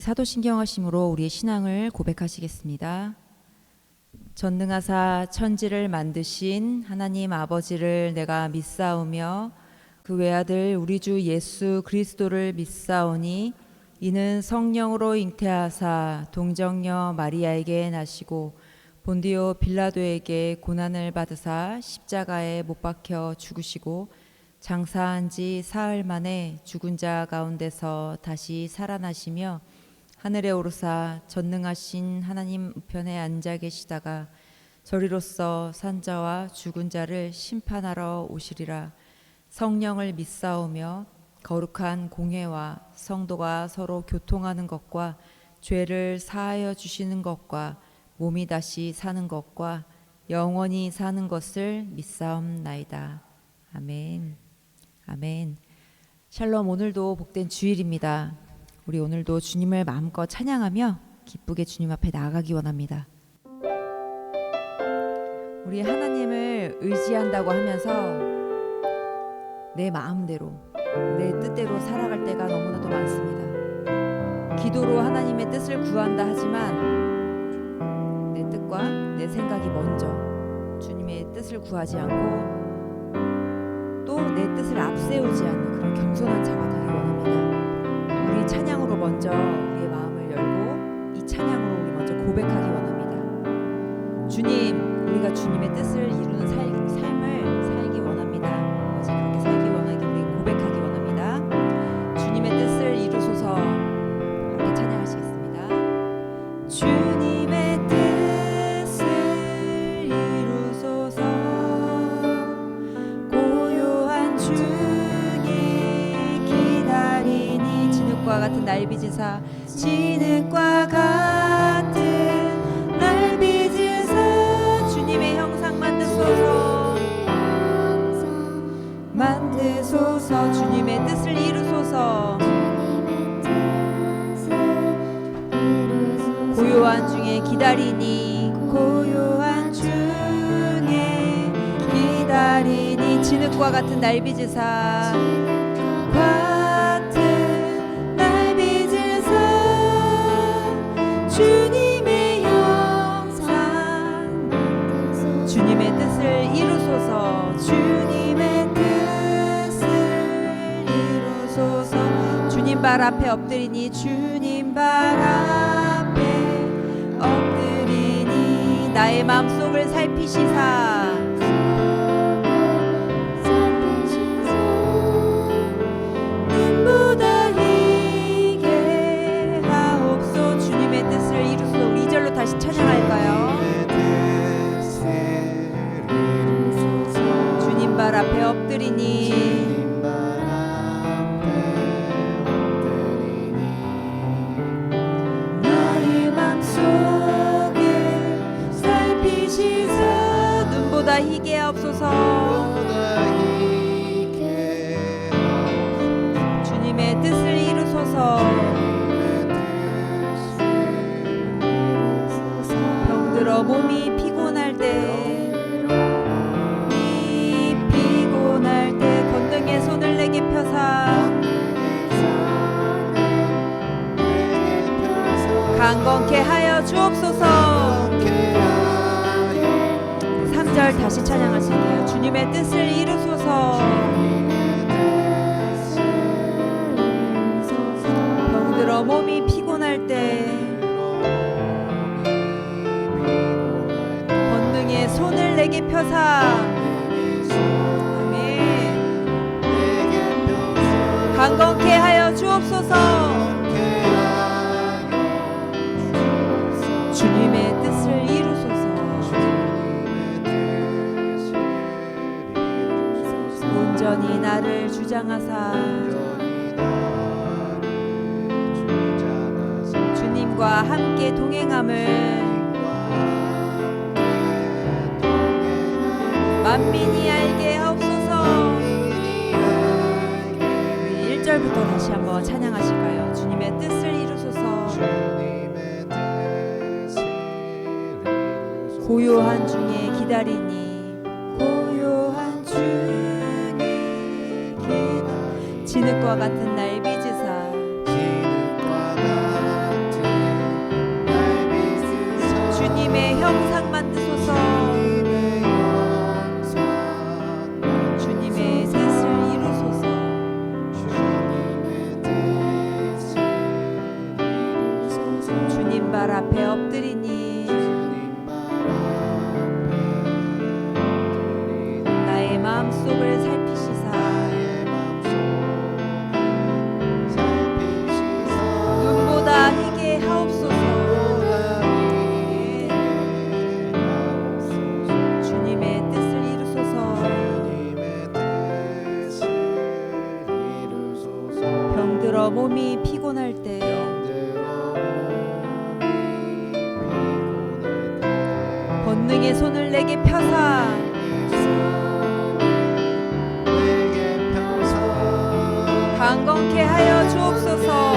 사도신경하심으로 우리의 신앙을 고백하시겠습니다. 전능하사 천지를 만드신 하나님 아버지를 내가 믿사오며 그 외아들 우리 주 예수 그리스도를 믿사오니 이는 성령으로 잉태하사 동정녀 마리아에게 나시고 본디오 빌라도에게 고난을 받으사 십자가에 못 박혀 죽으시고 장사한 지 사흘 만에 죽은 자 가운데서 다시 살아나시며 하늘에 오르사 전능하신 하나님 우편에 앉아 계시다가 저리로서 산자와 죽은 자를 심판하러 오시리라. 성령을 믿사오며 거룩한 공회와 성도가 서로 교통하는 것과 죄를 사하여 주시는 것과 몸이 다시 사는 것과 영원히 사는 것을 믿사옵나이다. 아멘. 아멘. 샬롬. 오늘도 복된 주일입니다. 우리 오늘도 주님을 마음껏 찬양하며 기쁘게 주님 앞에 나아가기 원합니다. 우리 하나님을 의지한다고 하면서 내 마음대로 내 뜻대로 살아갈 때가 너무나도 많습니다. 기도로 하나님의 뜻을 구한다 하지만 내 뜻과 내 생각이 먼저 주님의 뜻을 구하지 않고 또 내 뜻을 앞세우지 않는 그런 겸손한 자가 되기 원합니다. 우리 찬양으로 먼저 우리의 마음을 열고 이 찬양으로 우리 먼저 고백하기 원합니다. 주님, 우리가 주님의 뜻을 이루는 삶을 살기 원합니다. 어제 그렇게 살기 원하기 우리 고백하기 원합니다. 주님의 뜻을 이루소서. 함께 찬양하시겠습니다. 주님의 뜻을 이루소서. 고요한 중에 기다리니 진흙과 같은 날 빚으사 진흙과 같은 날 빚으사 주님의 형상 만드소서. 만드소서. 주님의 뜻을 이루소서. 고요한 중에 기다리니 고요한 중에 기다리니 진흙과 같은 날 빚으사 같은 날 빚으사 주님의 형상 주님의 뜻을 이루소서. 주님의 뜻을 이루소서. 주님 발 앞에 엎드리니 주님 발 앞에 엎드리니 나의 마음속을 살피시사 눈보다 희게 하옵소. 주님의 뜻을 이루소서. 우리 2절로 다시 찬양할까요? 주님 발 앞에 엎드리니 나의 맘속을 살피시사 눈보다 희게 하옵소서. 주님의 뜻을 이루소서. 병들어 몸이 피곤할 때 권능의 손을 내게 펴사 강건케 하여 주옵소서. 3절 다시 찬양하실게요. 주님의 뜻을 이루소서. 병들어 몸이 피곤할 때 권능의 손을 내게 펴사 강건케 하여 주옵소서. 주님의 뜻을 이루소서. 온전히 나를 주장하사 주님과 함께 동행함을 만민이 알게 하옵소서. 1절부터 다시 한번 찬양하실까요? 주님의 뜻을 이루소서. 고요한 중에 기다리니 고요한 중에 진흙과 같은 날 빚으사 발 앞에 엎드리니 나의 마음속을 살피시사 눈보다 희게 하옵소서. 주님의 뜻을 이루소서. 병들어 몸이 피곤할 때 권능의 손을 내게 펴사 강건케 하여 주옵소서.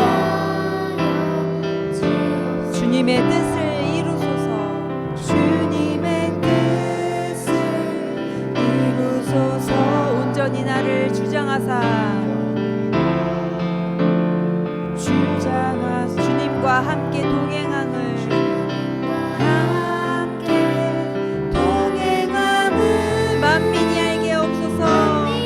주님의 뜻을 이루소서. 주님의 뜻을 이루소서. 온전히 나를 주장하사 주님과 함께 동행함을 만민이 알게 하옵소서. 아멘.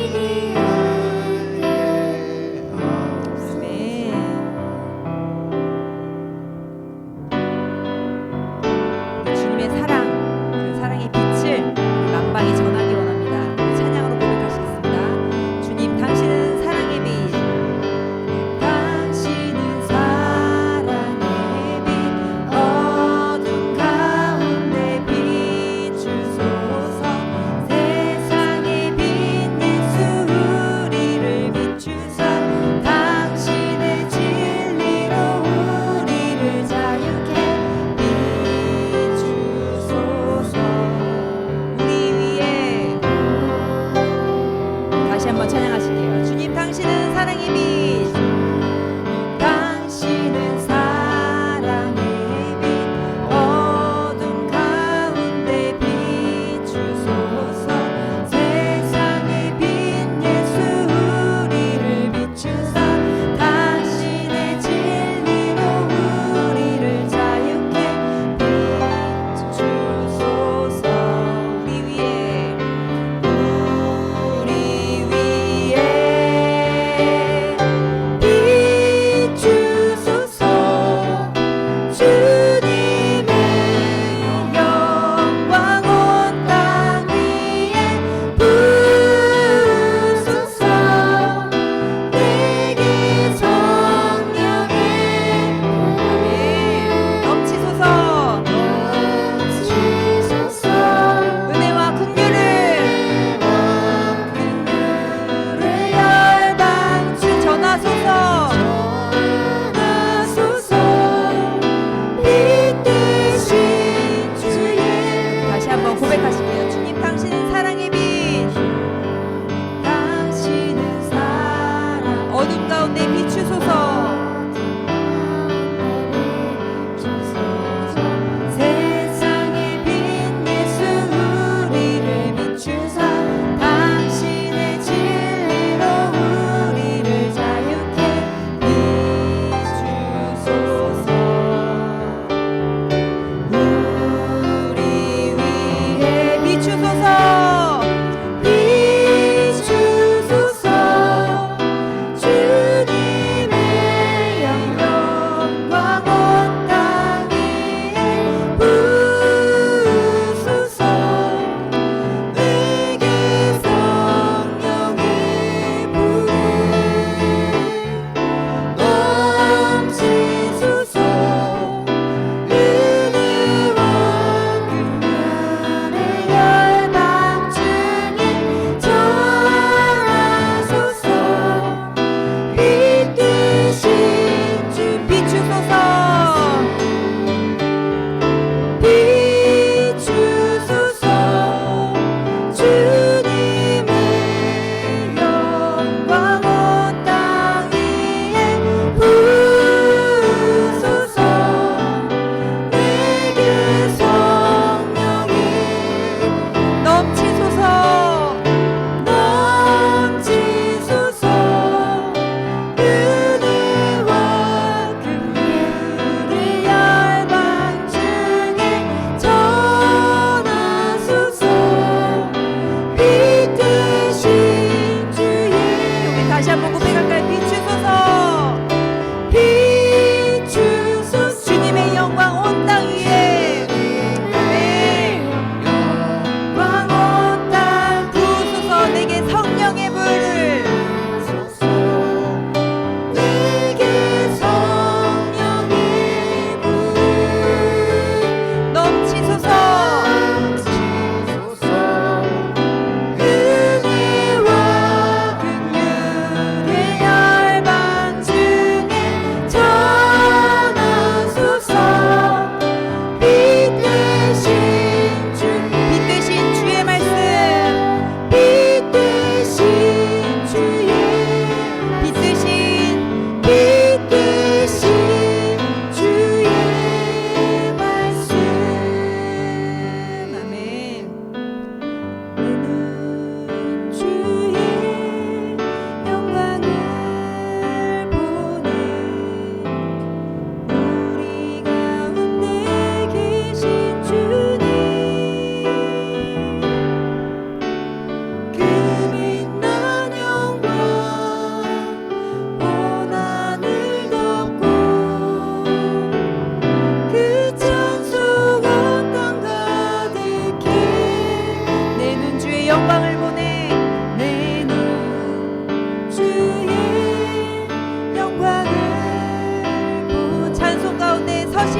주님의 사랑, 그 사랑의 빛을 우리 만방에 전하기 원합니다. 우리 찬양으로 고백하시겠습니다. 주님, 당신은 사랑의 빛, 당신은 사랑의 빛,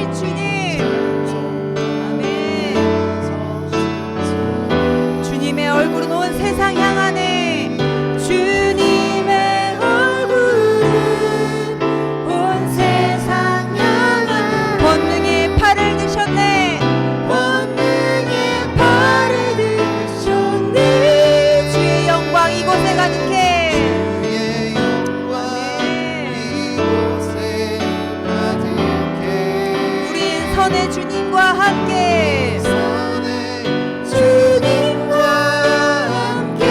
계신 주님, 아멘. 주님의 얼굴은 온 세상 향하네. 주님의 얼굴은 온 세상 향하네. 권능의 팔을 드셨네. 권능의 팔을 드셨네. 주의 영광 이곳에 가득해. 선의 주님과 함께, 주님과 함께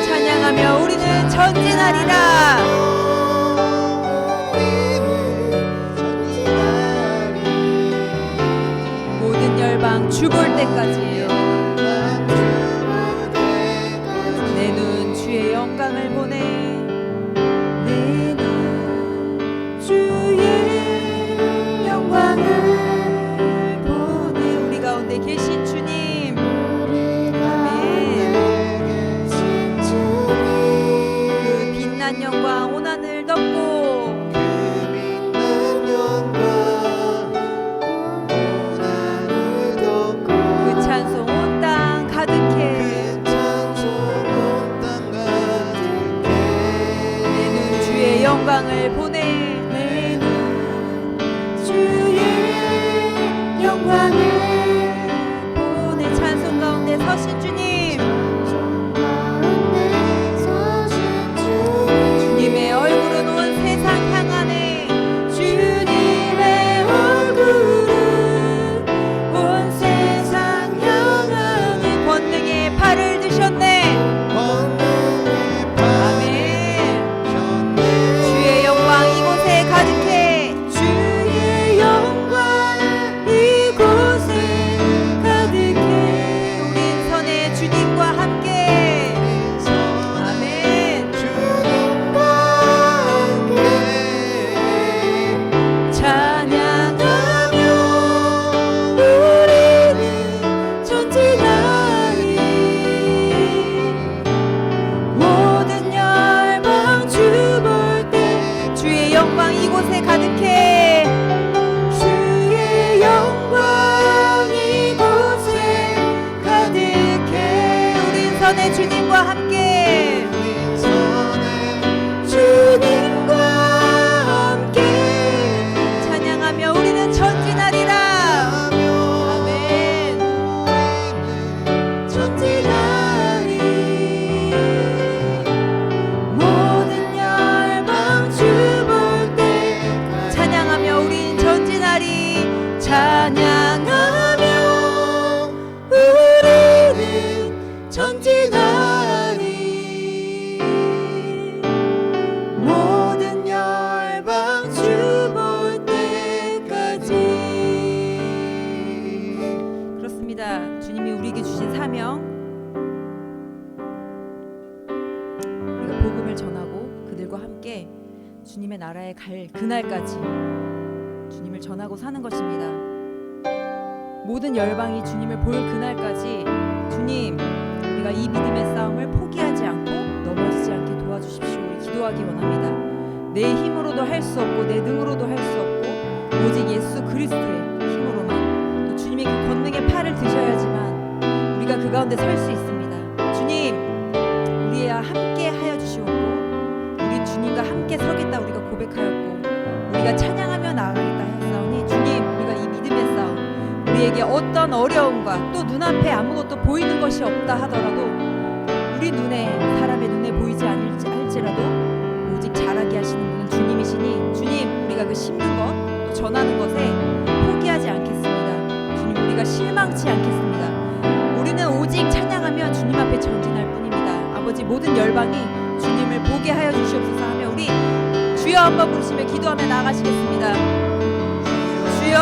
찬양하며 우리는 전진하리라. 모든 열방 주 볼 때까지 내 눈 주의 영광을 보내. 내 눈 주의 영광을 보내. 우리 가운데 계신 주님, 아멘. 그 빛난 영광 온 하늘 덮고, 그 찬송 온 땅 가득해. 내 눈 주의 영광을 보내. 내 눈 주의 영광을 보내. 찬송 가운데 서신 주님, 주님의 얼굴은 온 세상 향하네. 주님의 얼굴은 온 세상 향하네. 권능의 팔을 드셨네. 아멘. 주의 영광 이곳에 가득해. 주의 영광 이곳에 가득해. 우린 선의 주님과 함께, 아멘. 주님과 함께 찬양하며 우리는 전진하리. 모든 열방 주 볼 때 주의 영광 이곳에 가득해. 주의 영광 이곳에 가득해. 우린 선의 주님과 함께, 주님과 함께 찬양하며 우리는 전진하리라. 아멘. 전진하리. 모든 열방 주 볼 때 찬양하며 우린 전진하리. 찬양하며 우리는 전진하리. 모든 열방 주 볼 때까지. 그렇습니다. 주님이 우리에게 주신 사명, 우리가 복음을 전하고 그들과 함께 주님의 나라에 갈 그날까지 주님을 전하고 사는 것입니다. 모든 열방이 주님을 볼 그날까지 주님, 우리가 이 믿음의 싸움을 포기하지 않고 넘어지지 않게 도와주십시오. 우리 기도하기 원합니다. 내 힘으로도 할 수 없고 내 능으로도 할 수 없고 오직 예수 그리스도의 힘으로만, 또 주님의 그 권능의 팔을 드셔야지만 우리가 그 가운데 설 수 있습니다. 주님, 우리와 함께 하여 주시옵고 우리 주님과 함께 서겠다 우리가 고백하였고 우리가 찬양하며 나아가겠다 하였사오니, 주님, 우리가 이 믿음의 싸움, 우리에게 어떤 어려움과 또 눈앞에 아무것도 보이는 것이 없다 하더라도 우리 눈에, 사람의 눈에 보이지 않을지라도 오직 잘하게 하시는 분은 주님이시니, 주님, 우리가 그 심는 것, 또 전하는 것에 포기하지 않겠습니다. 주님, 우리가 실망치 않겠습니다. 우리는 오직 찬양하며 주님 앞에 전진할 뿐입니다. 아버지, 모든 열방이 주님을 보게 하여 주시옵소서 하며 우리 주여 한번 부르시며 기도하며 나아가시겠습니다. 주여,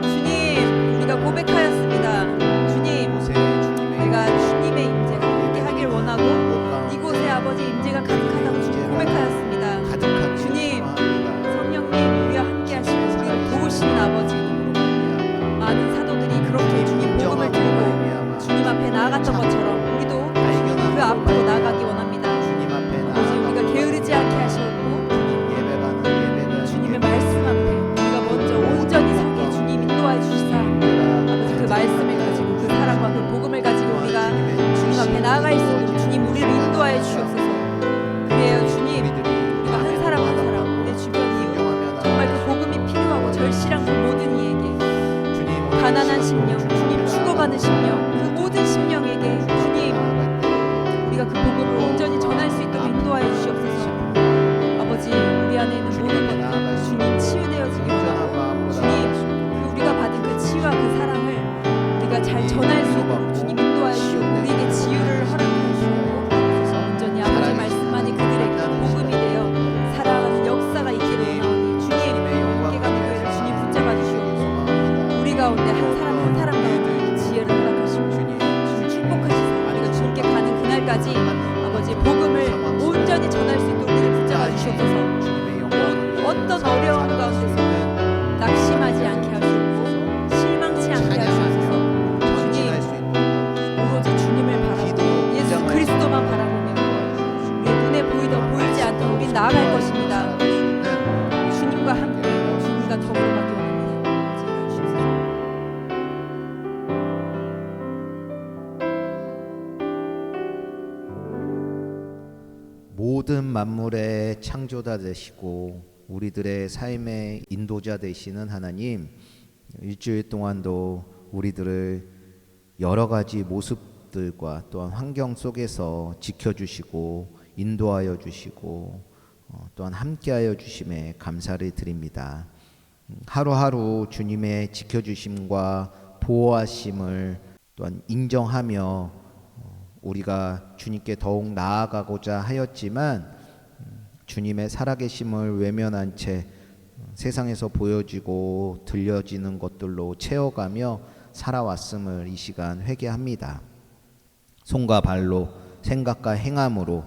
주님, 우리가 고백하였습니다. 주님, 내가 주님의 임재가 함께 하길 원하고 이곳에 아버지 임재가 가득하다고 주님 고백하였습니다. 주님, 성령님, 우리와 함께 하시고 우리를 도우시는 아버지, 많은 사도들이 그렇게 주님 복음을 들고 주님 앞에 나아갔던 것처럼 우리도 그 앞으로 나아가기 원합니다. 아버지, 우리가 게으르지 않게 하시옵고 주님의 연약한 심령, 주님 죽어가는 심령, 그 모든 심령에게 주님 우리가 그 복음을 온전히 전할 수 있도록 인도하여 주시옵소서. 아버지, 우리 안에 있는 모든 것들 주님 치유되어지기 원하고 주님 그 우리가 받은 그 치유와 그 사랑을 우리가 잘 전할 수 있도록 주님 인도하여 주시고 우리에게 지유를 허락하여 주시고 온전히 아버지 말씀만이 그들에게 복음이 되어 살아가는 역사가 있기를 원하오니 주님 함께 가는 교회를 주님 붙잡아 주시옵소서. 우리 가운데 한 사람 한 사람 가운데 지혜를 허락하시고 주님 축복하시사 우리가 주님께 가는 그날까지 아버지 복음을 온전히 전할 수 있도록 우리를 붙잡아 주시옵소서. 어떤 어려움 가운데서는 낙심하지 않게 하시고 실망치 않게 하시옵소서. 주님 오로지 주님을 바라보고 예수 그리스도만 바라보며 우리 눈에 보이던 보이지 않던 우린 나아갈 것입니다. 주님과 함께 주님과 더불어 가기 원합니다. 지혜를 주시옵소서. 모든 만물의 창조자 되시고 우리들의 삶의 인도자 되시는 하나님, 일주일 동안도 우리들을 여러 가지 모습들과 또한 환경 속에서 지켜주시고 인도하여 주시고 또한 함께하여 주심에 감사를 드립니다. 하루하루 주님의 지켜주심과 보호하심을 또한 인정하며 우리가 주님께 더욱 나아가고자 하였지만 주님의 살아계심을 외면한 채 세상에서 보여지고 들려지는 것들로 채워가며 살아왔음을 이 시간 회개합니다. 손과 발로 생각과 행함으로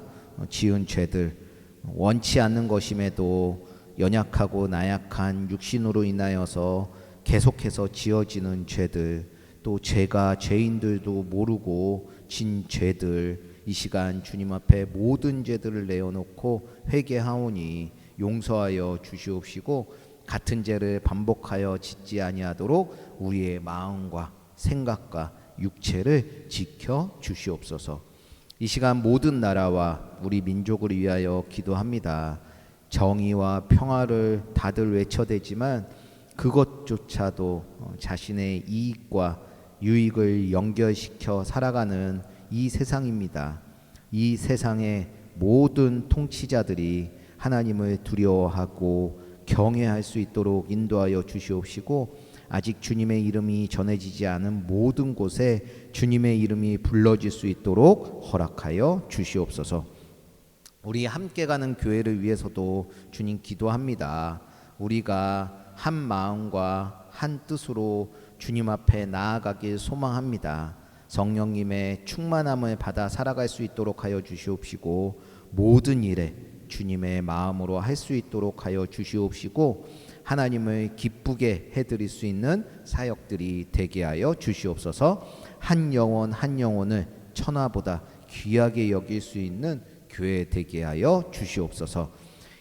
지은 죄들, 원치 않는 것임에도 연약하고 나약한 육신으로 인하여서 계속해서 지어지는 죄들, 또 죄가 죄인들도 모르고 진 죄들, 이 시간 주님 앞에 모든 죄들을 내어놓고 회개하오니 용서하여 주시옵시고 같은 죄를 반복하여 짓지 아니하도록 우리의 마음과 생각과 육체를 지켜 주시옵소서. 이 시간 모든 나라와 우리 민족을 위하여 기도합니다. 정의와 평화를 다들 외쳐대지만 그것조차도 자신의 이익과 유익을 연결시켜 살아가는 이 세상입니다. 이 세상의 모든 통치자들이 하나님을 두려워하고 경외할 수 있도록 인도하여 주시옵시고 아직 주님의 이름이 전해지지 않은 모든 곳에 주님의 이름이 불러질 수 있도록 허락하여 주시옵소서. 우리 함께 가는 교회를 위해서도 주님 기도합니다. 우리가 한 마음과 한 뜻으로 주님 앞에 나아가길 소망합니다. 성령님의 충만함을 받아 살아갈 수 있도록 하여 주시옵시고 모든 일에 주님의 마음으로 할 수 있도록 하여 주시옵시고 하나님을 기쁘게 해드릴 수 있는 사역들이 되게 하여 주시옵소서. 한 영혼 한 영혼을 천하보다 귀하게 여길 수 있는 교회 되게 하여 주시옵소서.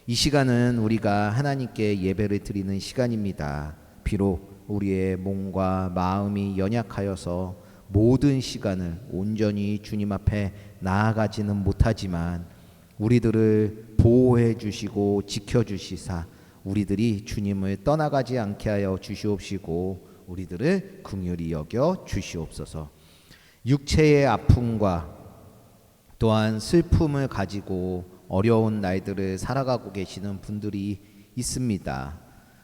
이 시간은 우리가 하나님께 예배를 드리는 시간입니다. 비록 우리의 몸과 마음이 연약하여서 모든 시간을 온전히 주님 앞에 나아가지는 못하지만 우리들을 보호해 주시고 지켜 주시사 우리들이 주님을 떠나가지 않게 하여 주시옵시고 우리들을 긍휼히 여겨 주시옵소서. 육체의 아픔과 또한 슬픔을 가지고 어려운 날들을 살아가고 계시는 분들이 있습니다.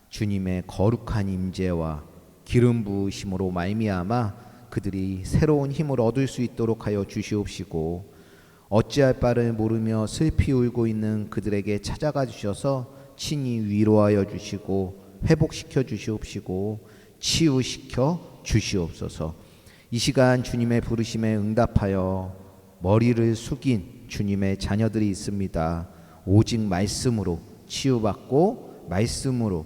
주님의 거룩한 임재와 기름 부으심으로 말미암아 그들이 새로운 힘을 얻을 수 있도록 하여 주시옵시고 어찌할 바를 모르며 슬피 울고 있는 그들에게 찾아가 주셔서 친히 위로하여 주시고 회복시켜 주시옵시고 치유시켜 주시옵소서. 이 시간 주님의 부르심에 응답하여 머리를 숙인 주님의 자녀들이 있습니다. 오직 말씀으로 치유받고 말씀으로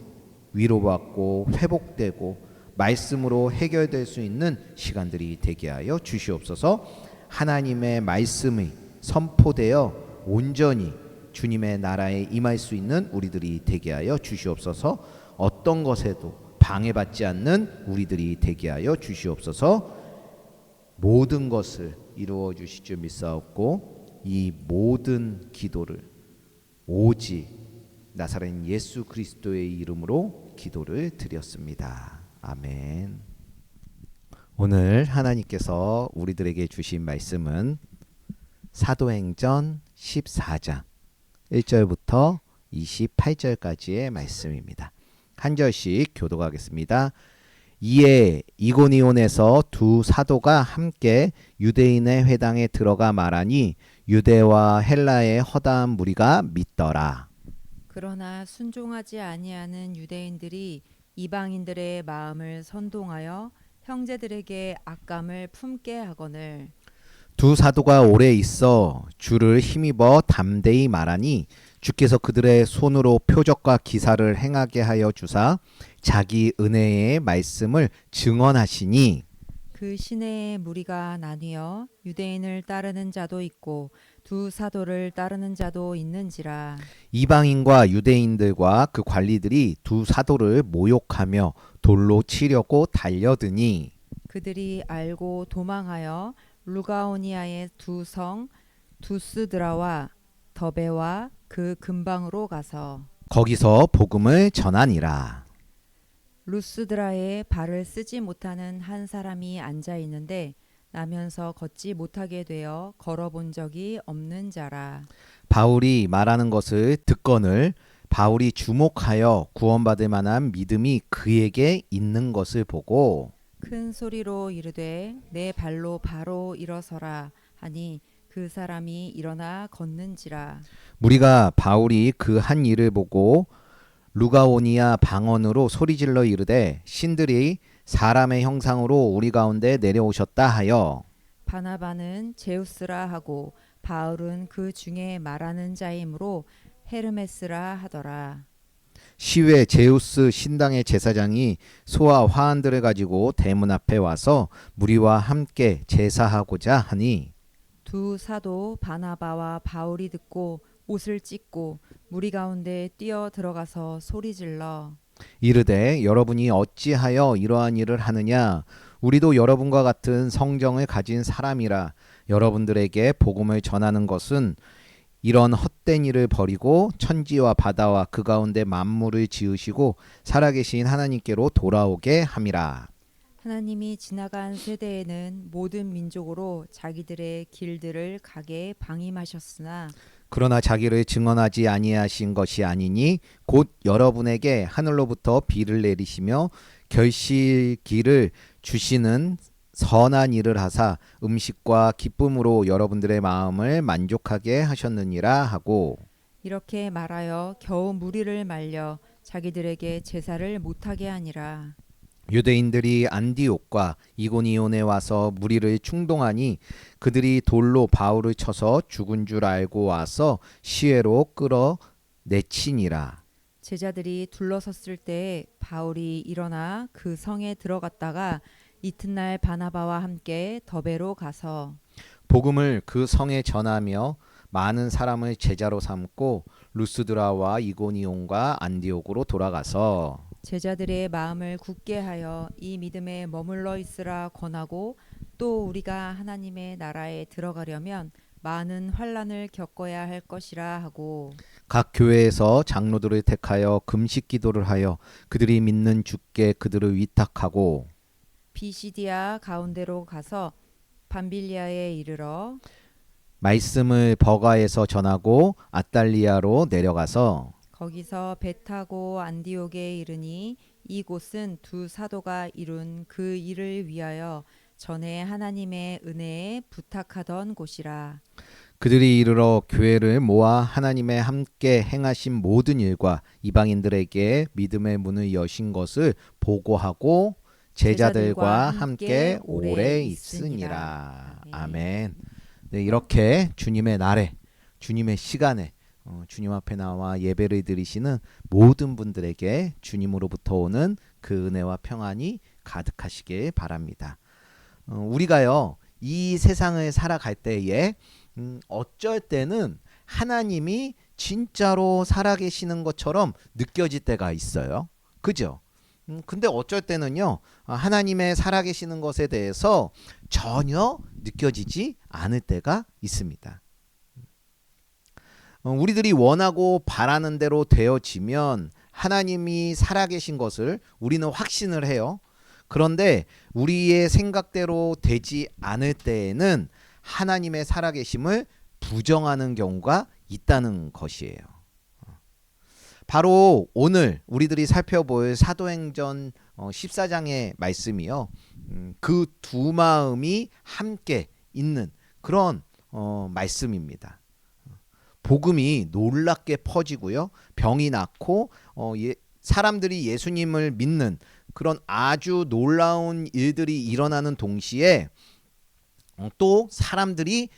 위로받고 회복되고 말씀으로 해결될 수 있는 시간들이 되게 하여 주시옵소서. 하나님의 말씀이 선포되어 온전히 주님의 나라에 임할 수 있는 우리들이 되게 하여 주시옵소서. 어떤 것에도 방해받지 않는 우리들이 되게 하여 주시옵소서. 모든 것을 이루어 주실 줄 믿사옵고 이 모든 기도를 오직 나사렛 예수 그리스도의 이름으로 기도를 드렸습니다. 아멘. 오늘 하나님께서 우리들에게 주신 말씀은 사도행전 14장 1절부터 28절까지의 말씀입니다. 한 절씩 교독하겠습니다. 이에 이고니온에서 두 사도가 함께 유대인의 회당에 들어가 말하니 유대와 헬라의 허다한 무리가 믿더라. 그러나 순종하지 아니하는 유대인들이 이방인들의 마음을 선동하여 형제들에게 악감을 품게 하거늘 두 사도가 오래 있어 주를 힘입어 담대히 말하니 주께서 그들의 손으로 표적과 기사를 행하게 하여 주사 자기 은혜의 말씀을 증언하시니 그 시내의 무리가 나뉘어 유대인을 따르는 자도 있고 두 사도를 따르는 자도 있는지라. 이방인과 유대인들과 그 관리들이 두 사도를 모욕하며 돌로 치려고 달려드니 그들이 알고 도망하여 루가오니아의 두 성 두스드라와 더베와 그 근방으로 가서 거기서 복음을 전하니라. 루스드라에 발을 쓰지 못하는 한 사람이 앉아 있는데 나면서 걷지 못하게 되어 걸어본 적이 없는 자라. 바울이 말하는 것을 듣거늘 바울이 주목하여 구원받을 만한 믿음이 그에게 있는 것을 보고 큰 소리로 이르되 내 발로 바로 일어서라 하니 그 사람이 일어나 걷는지라. 무리가 바울이 그 한 일을 보고 루가오니아 방언으로 소리질러 이르되 신들이 사람의 형상으로 우리 가운데 내려오셨다 하여 바나바는 제우스라 하고 바울은 그 중에 말하는 자이므로 헤르메스라 하더라. 시외 제우스 신당의 제사장이 소와 화환들을 가지고 대문 앞에 와서 무리와 함께 제사하고자 하니 두 사도 바나바와 바울이 듣고 옷을 찢고 무리 가운데 뛰어 들어가서 소리질러 이르되 여러분이 어찌하여 이러한 일을 하느냐 우리도 여러분과 같은 성정을 가진 사람이라 여러분들에게 복음을 전하는 것은 이런 헛된 일을 버리고 천지와 바다와 그 가운데 만물을 지으시고 살아계신 하나님께로 돌아오게 함이라. 하나님이 지나간 세대에는 모든 민족으로 자기들의 길들을 가게 방임하셨으나 그러나 자기를 증언하지 아니하신 것이 아니니 곧 여러분에게 하늘로부터 비를 내리시며 결실기를 주시는 선한 일을 하사 음식과 기쁨으로 여러분들의 마음을 만족하게 하셨느니라 하고 이렇게 말하여 겨우 무리를 말려 자기들에게 제사를 못하게 하니라. 유대인들이 안디옥과 이고니온에 와서 무리를 충동하니 그들이 돌로 바울을 쳐서 죽은 줄 알고 와서 시외로 끌어 내치니라. 제자들이 둘러섰을 때 바울이 일어나 그 성에 들어갔다가 이튿날 바나바와 함께 더베로 가서 복음을 그 성에 전하며 많은 사람을 제자로 삼고 루스드라와 이고니온과 안디옥으로 돌아가서 제자들의 마음을 굳게 하여 이 믿음에 머물러 있으라 권하고 또 우리가 하나님의 나라에 들어가려면 많은 환난을 겪어야 할 것이라 하고 각 교회에서 장로들을 택하여 금식 기도를 하여 그들이 믿는 주께 그들을 위탁하고 비시디아 가운데로 가서 밤빌리아에 이르러 말씀을 버가에서 전하고 아달리아로 내려가서 거기서 배 타고 안디옥에 이르니 이곳은 두 사도가 이룬 그 일을 위하여 전에 하나님의 은혜에 부탁하던 곳이라. 그들이 이르러 교회를 모아 하나님의 함께 행하신 모든 일과 이방인들에게 믿음의 문을 여신 것을 보고하고 제자들과 함께 오래 있으니라. 아멘. 네, 이렇게 주님의 날에 주님의 시간에 주님 앞에 나와 예배를 드리시는 모든 분들에게 주님으로부터 오는 그 은혜와 평안이 가득하시길 바랍니다. 우리가요 이 세상을 살아갈 때에 어쩔 때는 하나님이 진짜로 살아계시는 것처럼 느껴질 때가 있어요. 그죠? 근데 어쩔 때는요 하나님의 살아계시는 것에 대해서 전혀 느껴지지 않을 때가 있습니다. 우리들이 원하고 바라는 대로 되어지면 하나님이 살아계신 것을 우리는 확신을 해요. 그런데 우리의 생각대로 되지 않을 때에는 하나님의 살아계심을 부정하는 경우가 있다는 것이에요. 바로 오늘 우리들이 살펴볼 사도행전 14장의 말씀이요. 그 두 마음이 함께 있는 그런 말씀입니다. 복음이 놀랍게 퍼지고요. 병이 낫고 사람들이 예수님을 믿는 그런 아주 놀라운 일들이 일어나는 동시에 또 사람들이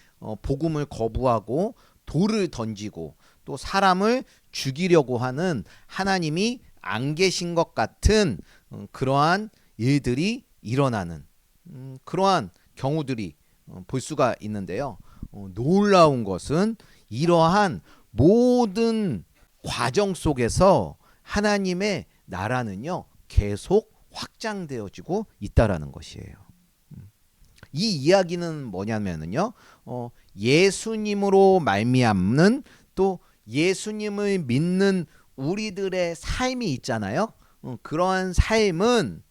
복음을 거부하고 돌을 던지고 또 사람을 죽이려고 하는 하나님이 안 계신 것 같은 그러한 일들이 일어나는 그러한 경우들이 볼 수가 있는데요. 놀라운 것은 이러한 모든 과정 속에서 하나님의 나라는요 계속 확장되어지고 있다라는 것이에요. 이 이야기는 뭐냐면요, 예수님으로 말미암는 또 예수님을 믿는 우리들의 삶이 있잖아요. 그러한 삶은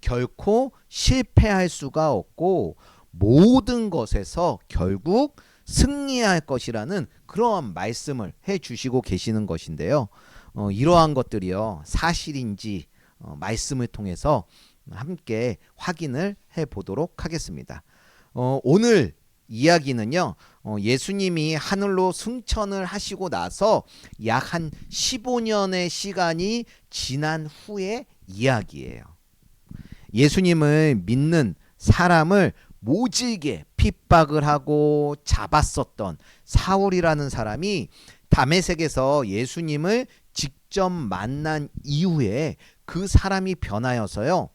결코 실패할 수가 없고 모든 것에서 결국 승리할 것이라는 그러한 말씀을 해주시고 계시는 것인데요. 이러한 것들이요 사실인지 말씀을 통해서 함께 확인을 해보도록 하겠습니다. 오늘 이야기는요 예수님이 하늘로 승천을 하시고 나서 약 한 15년의 시간이 지난 후의 이야기예요. 예수님을 믿는 사람을 모질게 핍박을 하고 잡았었던 사울이라는 사람이 다메섹에서 예수님을 직접 만난 이후에 그 사람이 변하여서요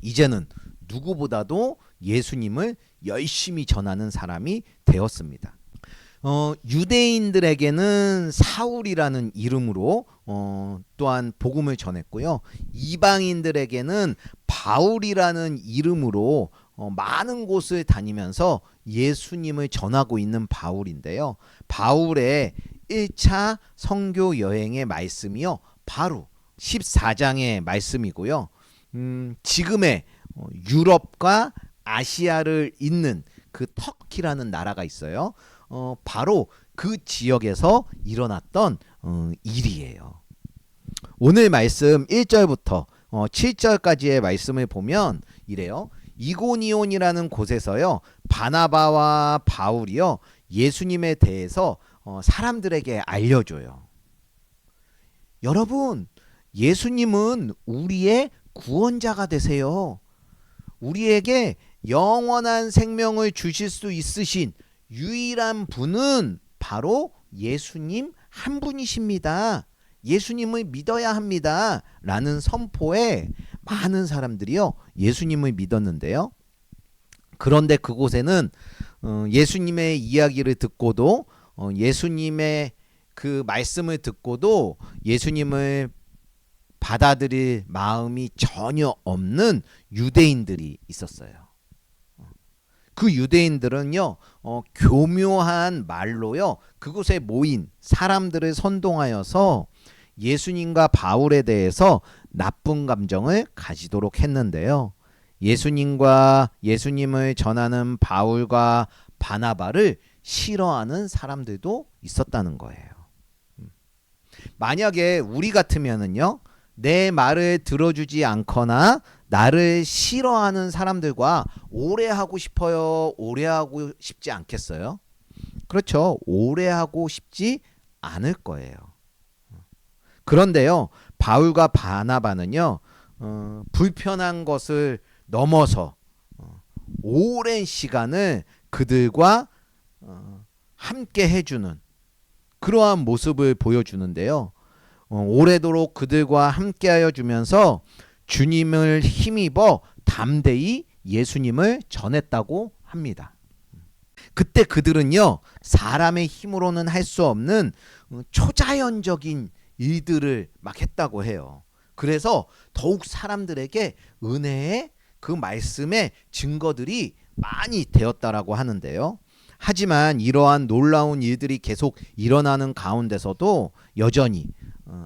이제는 누구보다도 예수님을 열심히 전하는 사람이 되었습니다. 유대인들에게는 사울이라는 이름으로 또한 복음을 전했고요. 이방인들에게는 바울이라는 이름으로 많은 곳을 다니면서 예수님을 전하고 있는 바울인데요. 바울의 1차 선교 여행의 말씀이요. 바로 14장의 말씀이고요. 지금의 유럽과 아시아를 잇는 그 터키라는 나라가 있어요. 바로 그 지역에서 일어났던 일이에요. 오늘 말씀 1절부터 7절까지의 말씀을 보면 이래요. 이고니온이라는 곳에서요 바나바와 바울이요 예수님에 대해서 사람들에게 알려줘요. 여러분, 예수님은 우리의 구원자가 되세요. 우리에게 영원한 생명을 주실 수 있으신 유일한 분은 바로 예수님 한 분이십니다. 예수님을 믿어야 합니다. 라는 선포에 많은 사람들이요 예수님을 믿었는데요. 그런데 그곳에는 예수님의 이야기를 듣고도 예수님의 그 말씀을 듣고도 예수님을 받아들일 마음이 전혀 없는 유대인들이 있었어요. 그 유대인들은요 교묘한 말로요 그곳에 모인 사람들을 선동하여서 예수님과 바울에 대해서 나쁜 감정을 가지도록 했는데요. 예수님을 전하는 바울과 바나바를 싫어하는 사람들도 있었다는 거예요. 만약에 우리 같으면은요 내 말을 들어주지 않거나 나를 싫어하는 사람들과 오래 하고 싶어요? 오래 하고 싶지 않겠어요? 그렇죠. 오래 하고 싶지 않을 거예요. 그런데요 바울과 바나바는요 불편한 것을 넘어서 오랜 시간을 그들과 함께 해주는 그러한 모습을 보여주는데요. 오래도록 그들과 함께하여 주면서 주님을 힘입어 담대히 예수님을 전했다고 합니다. 그때 그들은요 사람의 힘으로는 할 수 없는 초자연적인 일들을 막 했다고 해요. 그래서 더욱 사람들에게 은혜의 그 말씀의 증거들이 많이 되었다라고 하는데요. 하지만 이러한 놀라운 일들이 계속 일어나는 가운데서도 여전히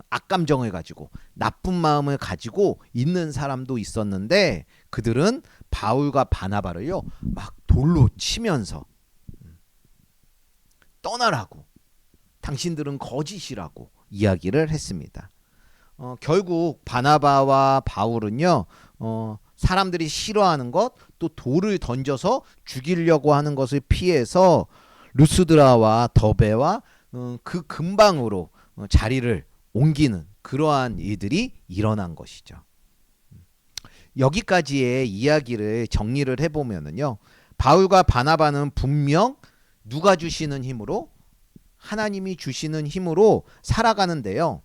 악감정을 가지고 나쁜 마음을 가지고 있는 사람도 있었는데, 그들은 바울과 바나바를요 막 돌로 치면서 떠나라고, 당신들은 거짓이라고 이야기를 했습니다. 결국 바나바와 바울은요 사람들이 싫어하는 것, 또 돌을 던져서 죽이려고 하는 것을 피해서 루스드라와 더베와 그 근방으로 자리를 옮기는 그러한 일들이 일어난 것이죠. 여기까지의 이야기를 정리를 해보면은요, 바울과 바나바는 분명 누가 주시는 힘으로? 하나님이 주시는 힘으로 살아가는데요,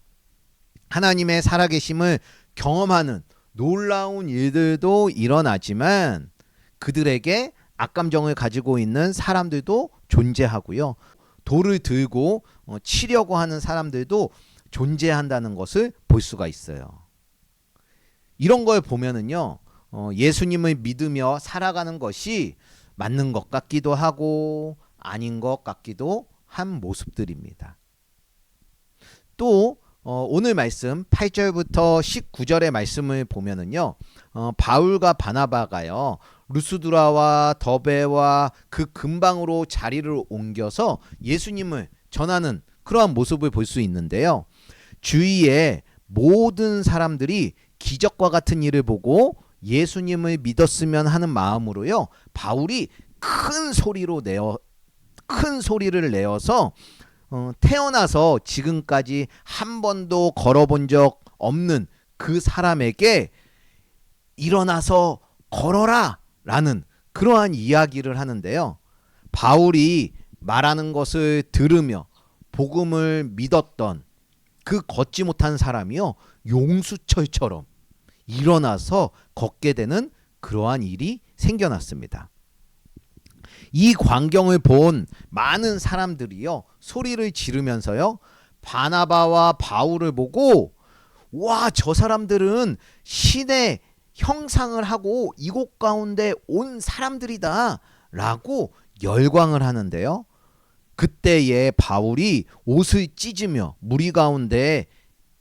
하나님의 살아계심을 경험하는 놀라운 일들도 일어나지만 그들에게 악감정을 가지고 있는 사람들도 존재하고요, 돌을 들고 치려고 하는 사람들도 존재한다는 것을 볼 수가 있어요. 이런 걸 보면은요, 예수님을 믿으며 살아가는 것이 맞는 것 같기도 하고 아닌 것 같기도 한 모습들입니다. 또 오늘 말씀 8절부터 19절의 말씀을 보면은요, 바울과 바나바가요 루스드라와 더베와 그 근방으로 자리를 옮겨서 예수님을 전하는 그러한 모습을 볼 수 있는데요, 주위에 모든 사람들이 기적과 같은 일을 보고 예수님을 믿었으면 하는 마음으로요, 바울이 큰 소리를 내어서 태어나서 지금까지 한 번도 걸어본 적 없는 그 사람에게 일어나서 걸어라 라는 그러한 이야기를 하는데요, 바울이 말하는 것을 들으며 복음을 믿었던 그 걷지 못한 사람이요 용수철처럼 일어나서 걷게 되는 그러한 일이 생겨났습니다. 이 광경을 본 많은 사람들이요 소리를 지르면서요 바나바와 바울을 보고, 와, 저 사람들은 신의 형상을 하고 이곳 가운데 온 사람들이다 라고 열광을 하는데요, 그때에 바울이 옷을 찢으며 무리 가운데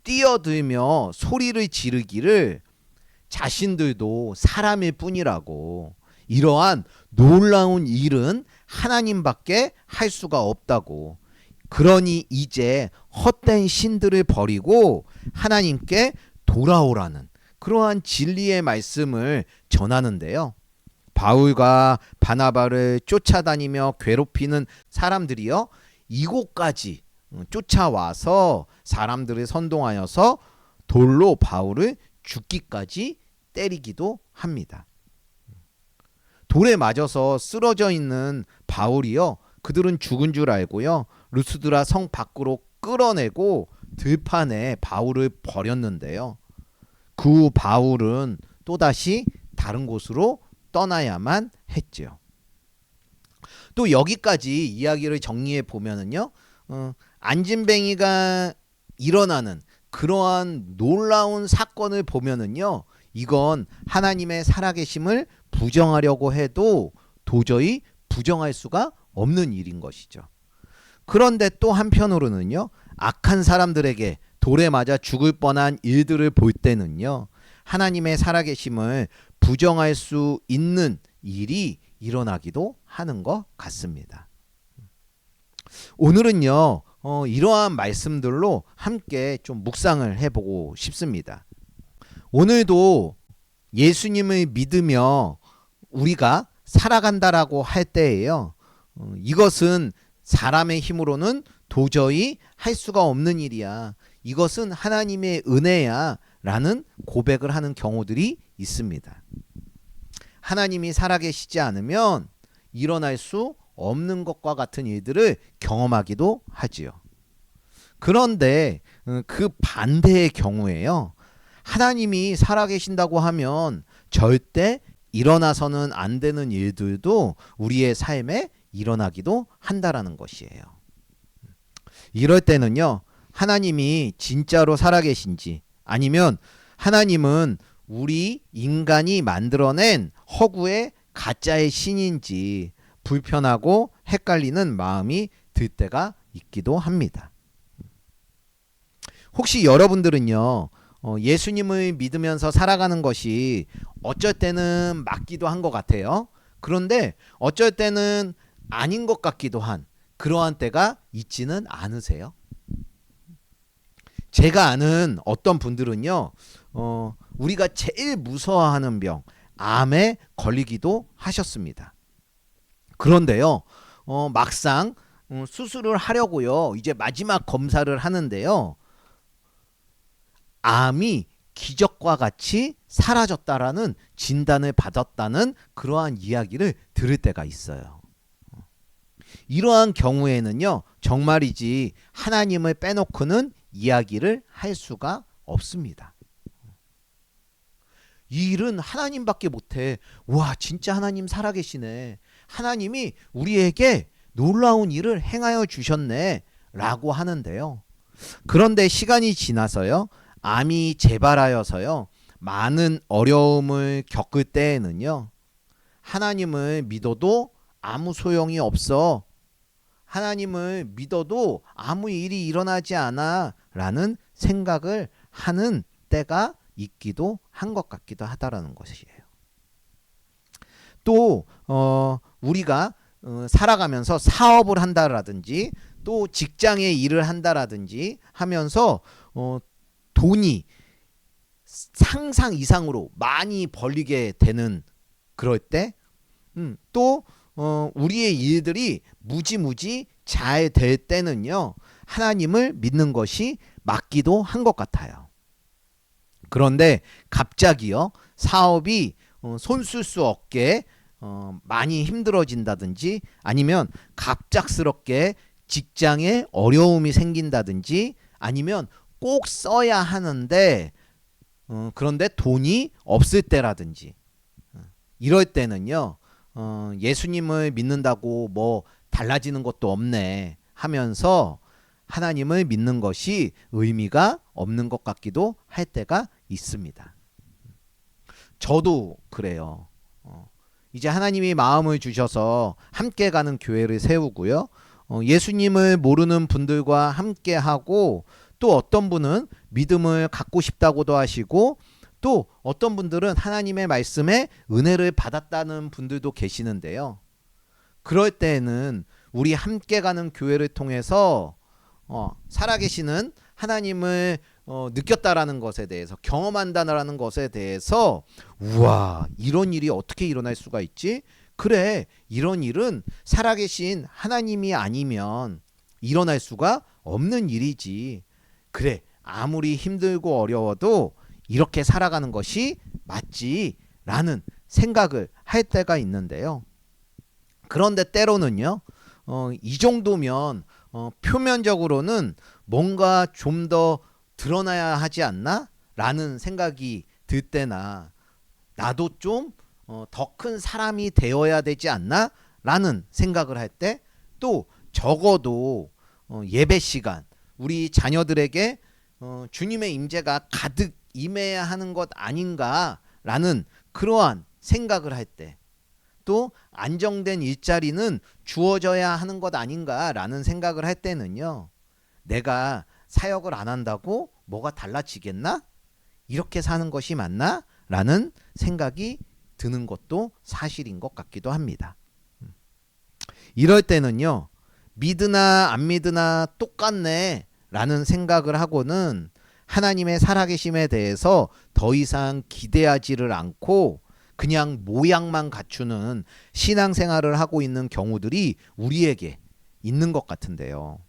뛰어들며 소리를 지르기를 자신들도 사람일 뿐이라고, 이러한 놀라운 일은 하나님밖에 할 수가 없다고, 그러니 이제 헛된 신들을 버리고 하나님께 돌아오라는 그러한 진리의 말씀을 전하는데요, 바울과 바나바를 쫓아다니며 괴롭히는 사람들이요 이곳까지 쫓아와서 사람들을 선동하여서 돌로 바울을 죽기까지 때리기도 합니다. 돌에 맞아서 쓰러져 있는 바울이요 그들은 죽은 줄 알고요 루스드라 성 밖으로 끌어내고 들판에 바울을 버렸는데요, 그 후 바울은 또다시 다른 곳으로 떠나야만 했죠. 또 여기까지 이야기를 정리해 보면은요, 안진뱅이가 일어나는 그러한 놀라운 사건을 보면은요, 이건 하나님의 살아계심을 부정하려고 해도 도저히 부정할 수가 없는 일인 것이죠. 그런데 또 한편으로는요, 악한 사람들에게 돌에 맞아 죽을 뻔한 일들을 볼 때는요, 하나님의 살아계심을 부정할 수 있는 일이 일어나기도 하는 것 같습니다. 오늘은요, 이러한 말씀들로 함께 좀 묵상을 해보고 싶습니다. 오늘도 예수님을 믿으며 우리가 살아간다라고 할 때에요, 이것은 사람의 힘으로는 도저히 할 수가 없는 일이야, 이것은 하나님의 은혜야 라는 고백을 하는 경우들이 있습니다. 하나님이 살아계시지 않으면 일어날 수 없는 것과 같은 일들을 경험하기도 하지요. 그런데 그 반대의 경우에요, 하나님이 살아계신다고 하면 절대 일어나서는 안 되는 일들도 우리의 삶에 일어나기도 한다라는 것이에요. 이럴 때는요, 하나님이 진짜로 살아계신지, 아니면 하나님은 우리 인간이 만들어낸 허구의 가짜의 신인지 불편하고 헷갈리는 마음이 들 때가 있기도 합니다. 혹시 여러분들은요, 예수님을 믿으면서 살아가는 것이 어쩔 때는 맞기도 한 것 같아요. 그런데 어쩔 때는 아닌 것 같기도 한 그러한 때가 있지는 않으세요? 제가 아는 어떤 분들은요, 우리가 제일 무서워하는 병, 암에 걸리기도 하셨습니다. 그런데요, 막상 수술을 하려고요, 이제 마지막 검사를 하는데요, 암이 기적과 같이 사라졌다라는 진단을 받았다는 그러한 이야기를 들을 때가 있어요. 이러한 경우에는요, 정말이지 하나님을 빼놓고는 이야기를 할 수가 없습니다. 이 일은 하나님밖에 못해. 와, 진짜 하나님 살아계시네. 하나님이 우리에게 놀라운 일을 행하여 주셨네 라고 하는데요. 그런데 시간이 지나서요, 암이 재발하여서요, 많은 어려움을 겪을 때에는요, 하나님을 믿어도 아무 소용이 없어. 하나님을 믿어도 아무 일이 일어나지 않아 라는 생각을 하는 때가 있기도 한 것 같기도 하다라는 것이에요. 또 우리가 살아가면서 사업을 한다라든지 또 직장에 일을 한다라든지 하면서 돈이 상상 이상으로 많이 벌리게 되는 그럴 때, 또 우리의 일들이 무지무지 잘 될 때는요, 하나님을 믿는 것이 맞기도 한 것 같아요. 그런데 갑자기요, 사업이 손 쓸 수 없게 많이 힘들어진다든지, 아니면 갑작스럽게 직장에 어려움이 생긴다든지, 아니면 꼭 써야 하는데 그런데 돈이 없을 때라든지, 이럴 때는요, 예수님을 믿는다고 뭐 달라지는 것도 없네 하면서 하나님을 믿는 것이 의미가 없는 것 같기도 할 때가 있습니다. 저도 그래요. 이제 하나님이 마음을 주셔서 함께 가는 교회를 세우고요, 예수님을 모르는 분들과 함께 하고, 또 어떤 분은 믿음을 갖고 싶다고도 하시고, 또 어떤 분들은 하나님의 말씀에 은혜를 받았다는 분들도 계시는데요. 그럴 때에는 우리 함께 가는 교회를 통해서 살아계시는 하나님을 느꼈다라는 것에 대해서, 경험한다라는 것에 대해서, 우와, 이런 일이 어떻게 일어날 수가 있지? 그래, 이런 일은 살아계신 하나님이 아니면 일어날 수가 없는 일이지. 그래, 아무리 힘들고 어려워도 이렇게 살아가는 것이 맞지 라는 생각을 할 때가 있는데요. 그런데 때로는요, 이 정도면 표면적으로는 뭔가 좀 더 드러나야 하지 않나? 라는 생각이 들 때나, 나도 좀 더 큰 사람이 되어야 되지 않나? 라는 생각을 할 때, 또 적어도 예배 시간, 우리 자녀들에게 주님의 임재가 가득 임해야 하는 것 아닌가? 라는 그러한 생각을 할 때, 또 안정된 일자리는 주어져야 하는 것 아닌가? 라는 생각을 할 때는요, 내가 사역을 안 한다고 뭐가 달라지겠나? 이렇게 사는 것이 맞나? 라는 생각이 드는 것도 사실인 것 같기도 합니다. 이럴 때는요, 믿으나 안 믿으나 똑같네 라는 생각을 하고는 하나님의 살아계심에 대해서 더 이상 기대하지를 않고 그냥 모양만 갖추는 신앙생활을 하고 있는 경우들이 우리에게 있는 것 같은데요.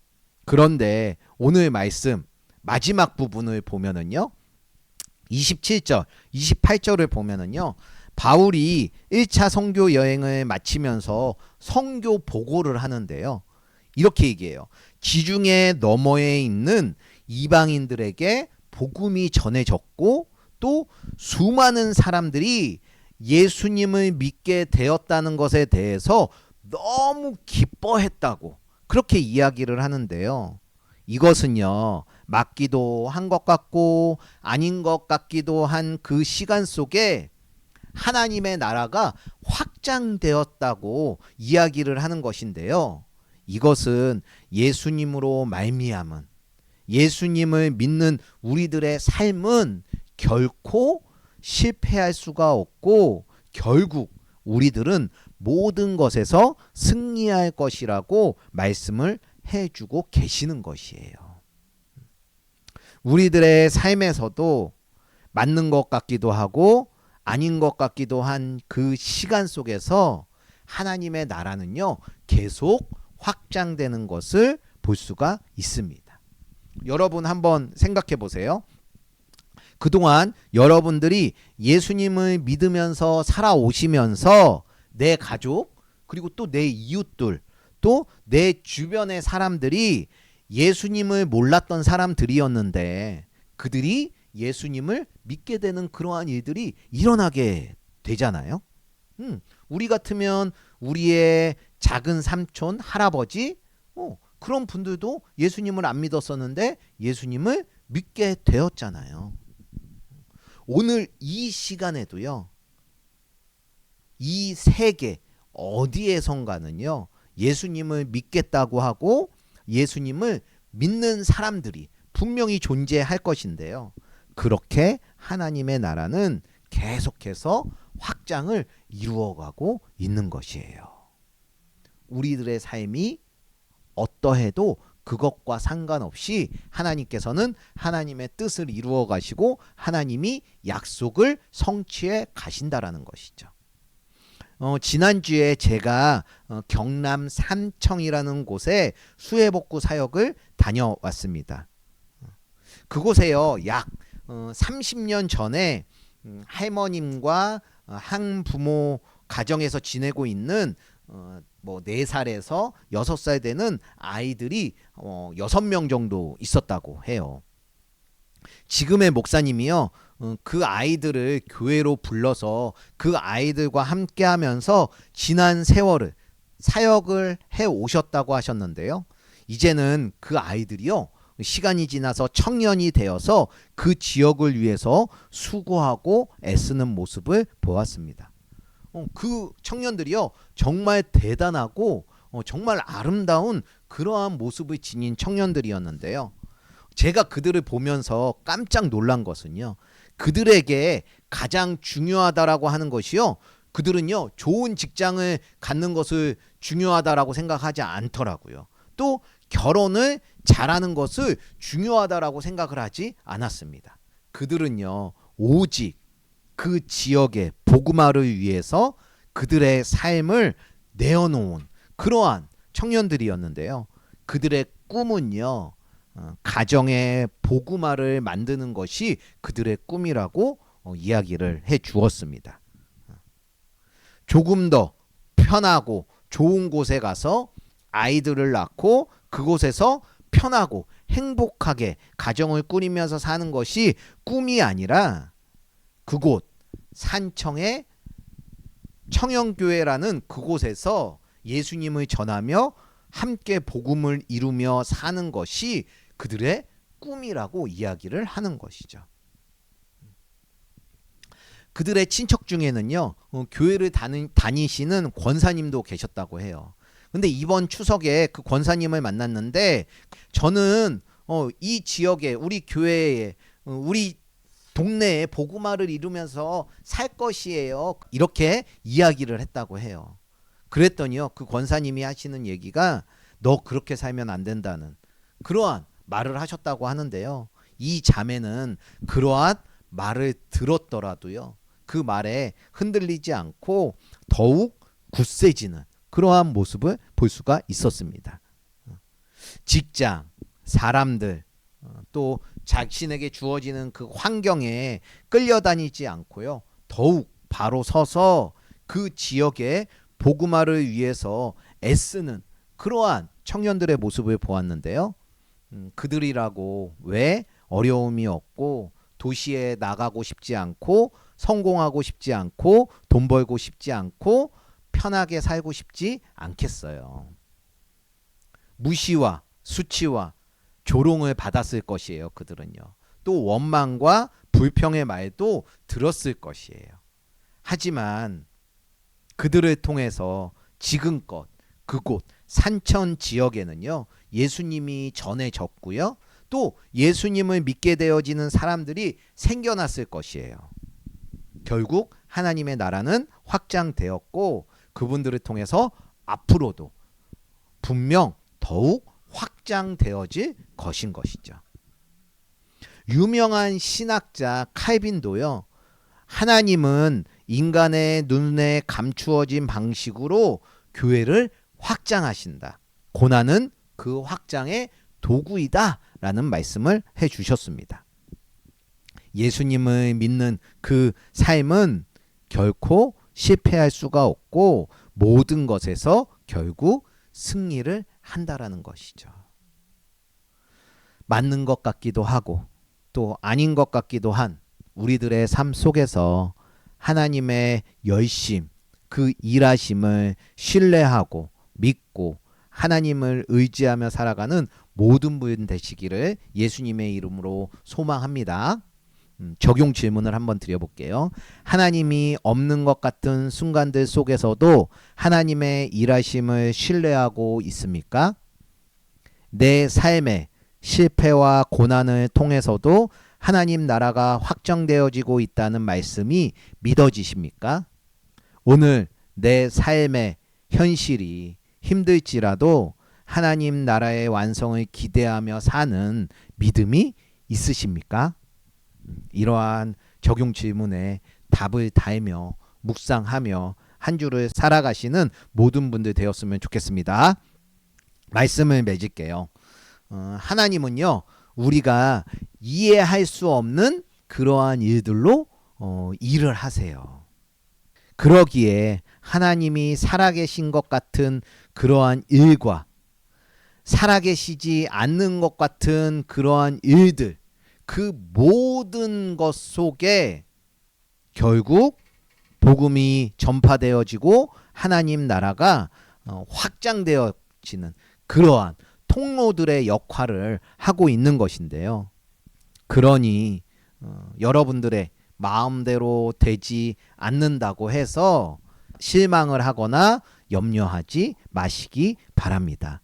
그런데 오늘 말씀 마지막 부분을 보면은요, 27절, 28절을 보면은요, 바울이 1차 선교 여행을 마치면서 선교 보고를 하는데요, 이렇게 얘기해요. 지중해 너머에 있는 이방인들에게 복음이 전해졌고, 또 수많은 사람들이 예수님을 믿게 되었다는 것에 대해서 너무 기뻐했다고 그렇게 이야기를 하는데요. 이것은요, 맞기도 한 것 같고 아닌 것 같기도 한 그 시간 속에 하나님의 나라가 확장되었다고 이야기를 하는 것인데요. 이것은 예수님으로 말미암은, 예수님을 믿는 우리들의 삶은 결코 실패할 수가 없고 결국 우리들은 모든 것에서 승리할 것이라고 말씀을 해주고 계시는 것이에요. 우리들의 삶에서도 맞는 것 같기도 하고 아닌 것 같기도 한 그 시간 속에서 하나님의 나라는요, 계속 확장되는 것을 볼 수가 있습니다. 여러분 한번 생각해 보세요. 그동안 여러분들이 예수님을 믿으면서 살아오시면서 내 가족, 그리고 또 내 이웃들, 또 내 주변의 사람들이 예수님을 몰랐던 사람들이었는데 그들이 예수님을 믿게 되는 그러한 일들이 일어나게 되잖아요. 우리 같으면 우리의 작은 삼촌, 할아버지, 그런 분들도 예수님을 안 믿었었는데 예수님을 믿게 되었잖아요. 오늘 이 시간에도요, 이 세계 어디에선가는요, 예수님을 믿겠다고 하고 예수님을 믿는 사람들이 분명히 존재할 것인데요. 그렇게 하나님의 나라는 계속해서 확장을 이루어가고 있는 것이에요. 우리들의 삶이 어떠해도 그것과 상관없이 하나님께서는 하나님의 뜻을 이루어 가시고 하나님이 약속을 성취해 가신다라는 것이죠. 지난주에 제가 경남 삼청이라는 곳에 수해복구 사역을 다녀왔습니다. 그곳에요, 약 30년 전에 할머님과 한부모 가정에서 지내고 있는 4살에서 6살 되는 아이들이 6명 정도 있었다고 해요. 지금의 목사님이요, 그 아이들을 교회로 불러서 그 아이들과 함께 하면서 지난 세월을 사역을 해 오셨다고 하셨는데요. 이제는 그 아이들이요, 시간이 지나서 청년이 되어서 그 지역을 위해서 수고하고 애쓰는 모습을 보았습니다. 그 청년들이요, 정말 대단하고 정말 아름다운 그러한 모습을 지닌 청년들이었는데요. 제가 그들을 보면서 깜짝 놀란 것은요, 그들에게 가장 중요하다라고 하는 것이요, 그들은요, 좋은 직장을 갖는 것을 중요하다라고 생각하지 않더라고요. 또 결혼을 잘하는 것을 중요하다라고 생각을 하지 않았습니다. 그들은요, 오직 그 지역의 복음화를 위해서 그들의 삶을 내어놓은 그러한 청년들이었는데요. 그들의 꿈은요, 가정의 복음화를 만드는 것이 그들의 꿈이라고 이야기를 해 주었습니다. 조금 더 편하고 좋은 곳에 가서 아이들을 낳고 그곳에서 편하고 행복하게 가정을 꾸리면서 사는 것이 꿈이 아니라 그곳 산청의 청영교회라는 그곳에서 예수님을 전하며 함께 복음을 이루며 사는 것이 그들의 꿈이라고 이야기를 하는 것이죠. 그들의 친척 중에는요, 교회를 다니시는 권사님도 계셨다고 해요. 근데 이번 추석에 그 권사님을 만났는데 저는 이 지역에, 우리 교회에, 우리 동네에 복음화를 이루면서 살 것이에요, 이렇게 이야기를 했다고 해요. 그랬더니요, 그 권사님이 하시는 얘기가 너 그렇게 살면 안 된다는 그러한 말을 하셨다고 하는데요. 이 자매는 그러한 말을 들었더라도요, 그 말에 흔들리지 않고 더욱 굳세지는 그러한 모습을 볼 수가 있었습니다. 직장, 사람들, 또 자신에게 주어지는 그 환경에 끌려다니지 않고요, 더욱 바로 서서 그 지역의 복음화를 위해서 애쓰는 그러한 청년들의 모습을 보았는데요. 그들이라고 왜 어려움이 없고 도시에 나가고 싶지 않고 성공하고 싶지 않고 돈 벌고 싶지 않고 편하게 살고 싶지 않겠어요. 무시와 수치와 조롱을 받았을 것이에요. 그들은요. 또 원망과 불평의 말도 들었을 것이에요. 하지만 그들을 통해서 지금껏 그곳 산천 지역에는요, 예수님이 전해졌고요. 또 예수님을 믿게 되어지는 사람들이 생겨났을 것이에요. 결국 하나님의 나라는 확장되었고 그분들을 통해서 앞으로도 분명 더욱 확장되어질 것인 것이죠. 유명한 신학자 칼빈도요, 하나님은 인간의 눈에 감추어진 방식으로 교회를 확장하신다. 고난은 그 확장의 도구이다 라는 말씀을 해주셨습니다. 예수님을 믿는 그 삶은 결코 실패할 수가 없고 모든 것에서 결국 승리를 한다라는 것이죠. 맞는 것 같기도 하고 또 아닌 것 같기도 한 우리들의 삶 속에서 하나님의 열심, 그 일하심을 신뢰하고 믿고 하나님을 의지하며 살아가는 모든 분 되시기를 예수님의 이름으로 소망합니다. 적용 질문을 한번 드려볼게요. 하나님이 없는 것 같은 순간들 속에서도 하나님의 일하심을 신뢰하고 있습니까? 내 삶의 실패와 고난을 통해서도 하나님 나라가 확정되어지고 있다는 말씀이 믿어지십니까? 오늘 내 삶의 현실이 힘들지라도 하나님 나라의 완성을 기대하며 사는 믿음이 있으십니까? 이러한 적용 질문에 답을 달며 묵상하며 한 주를 살아가시는 모든 분들 되었으면 좋겠습니다. 말씀을 맺을게요. 하나님은요, 우리가 이해할 수 없는 그러한 일들로 일을 하세요. 그러기에 하나님이 살아계신 것 같은 그러한 일과 살아계시지 않는 것 같은 그러한 일들, 그 모든 것 속에 결국 복음이 전파되어지고 하나님 나라가 확장되어지는 그러한 통로들의 역할을 하고 있는 것인데요. 그러니 여러분들의 마음대로 되지 않는다고 해서 실망을 하거나 염려하지 마시기 바랍니다.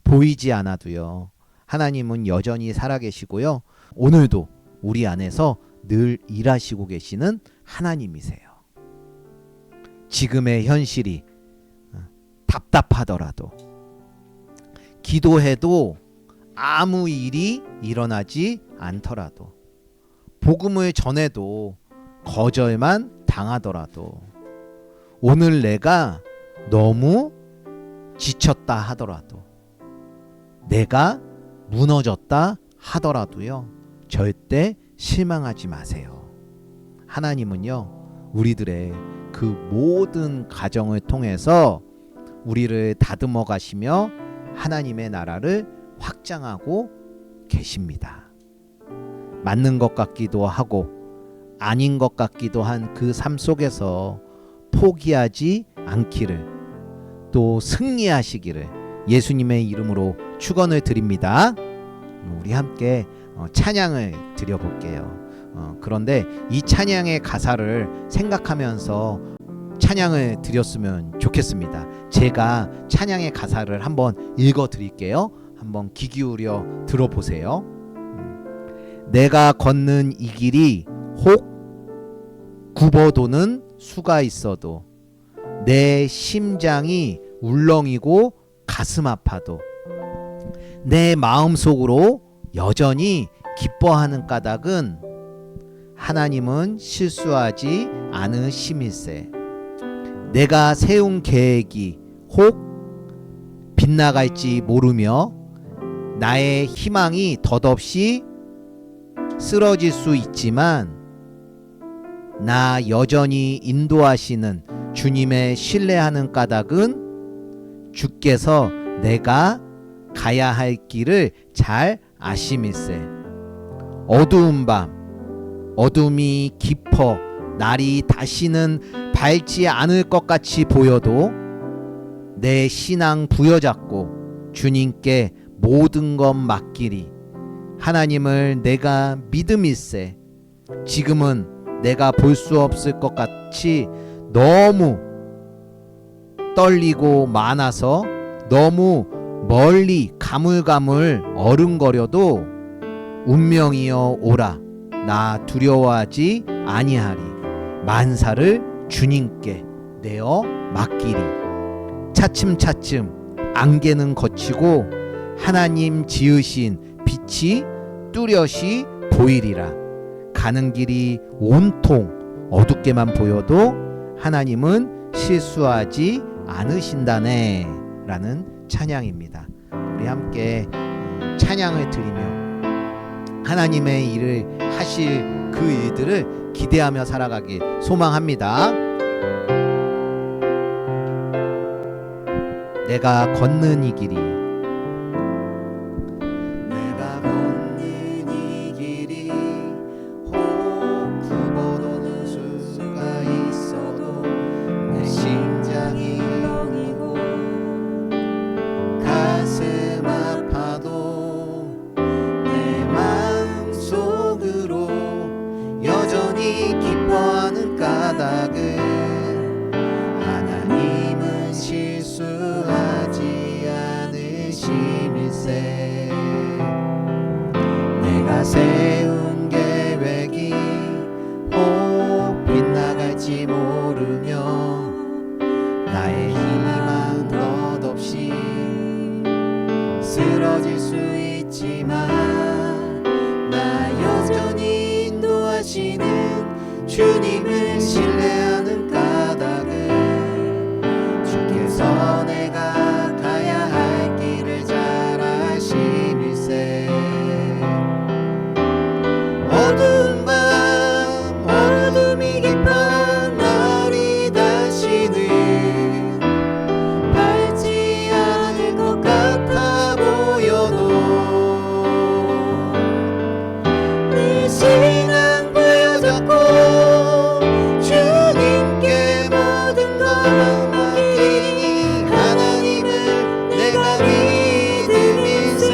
보이지 않아도요, 하나님은 여전히 살아계시고요, 오늘도 우리 안에서 늘 일하시고 계시는 하나님이세요. 지금의 현실이 답답하더라도, 기도해도 아무 일이 일어나지 않더라도, 복음을 전해도 거절만 당하더라도, 오늘 내가 너무 지쳤다 하더라도, 내가 무너졌다 하더라도요, 절대 실망하지 마세요. 하나님은요, 우리들의 그 모든 가정을 통해서 우리를 다듬어 가시며 하나님의 나라를 확장하고 계십니다. 맞는 것 같기도 하고 아닌 것 같기도 한 그 삶 속에서 포기하지 않기를, 또 승리하시기를 예수님의 이름으로 축원을 드립니다. 우리 함께 찬양을 드려볼게요. 그런데 이 찬양의 가사를 생각하면서 찬양을 드렸으면 좋겠습니다. 제가 찬양의 가사를 한번 읽어 드릴게요. 한번 귀 기울여 들어보세요. 내가 걷는 이 길이 혹 굽어도는 수가 있어도, 내 심장이 울렁이고 가슴 아파도, 내 마음속으로 여전히 기뻐하는 까닭은 하나님은 실수하지 않으심일세. 내가 세운 계획이 혹 빗나갈지 모르며 나의 희망이 덧없이 쓰러질 수 있지만, 나 여전히 인도하시는 주님의 신뢰하는 까닭은 주께서 내가 가야 할 길을 잘 아심일세. 어두운 밤, 어둠이 깊어 날이 다시는 밝지 않을 것 같이 보여도 내 신앙 부여잡고 주님께 모든 것 맡기리. 하나님을 내가 믿음일세. 지금은 내가 볼 수 없을 것 같이 너무 떨리고 많아서 너무 멀리 가물가물 어른거려도 운명이여 오라, 나 두려워하지 아니하리, 만사를 주님께 내어 맡기리. 차츰차츰 안개는 걷히고 하나님 지으신 빛이 뚜렷이 보이리라. 가는 길이 온통 어둡게만 보여도 하나님은 실수하지 않으신다네 라는 찬양입니다. 우리 함께 찬양을 드리며 하나님의 일을 하실 그 일들을 기대하며 살아가길 소망합니다. 내가 걷는 이 길이, 내가 걷는 이 길이 혹 굽어도는 수가 있어도 내 심장이 렁이고 가슴 아파도 내 마음 속으로 여전히 기뻐하는 까닭은 하나님은 실수하지 않으심일세. 내가 세운 계획이 혹 빗나갈지 모르며 나의 희망 덧없이 쓰러질 수 있지만 나 여전히 인도하시는 주님을 신뢰하는 까닭은 주께서 내가 가야 할 길을 잘 아심일세. 어두운 밤 어둠이 깊어 날이 다시는 밝지 않을 것 같아 보여도 내 신앙 부여잡고 주님께 모든 것 맡기니 하나님을 내가 믿음일세.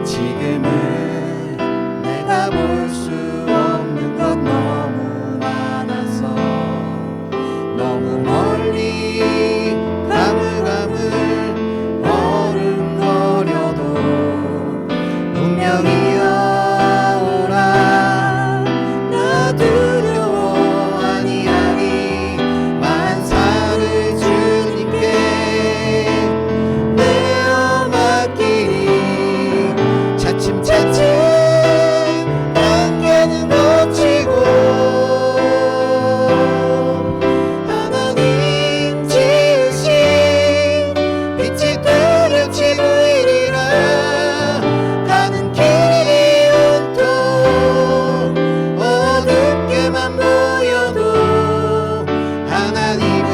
지금은 내가 볼 수 없는 것 너무 많아서 너무 멀리 가물가물 어른거려도 운명이여 오라, 나 두려워 아니하리, 만사를 주님께 내어 맡기리. 차츰차츰 안개는 걷히고 하나님 지으신 빛이 뚜렷이 보이리라. 가는 길이 온통 어둡게만 보여도 하나님은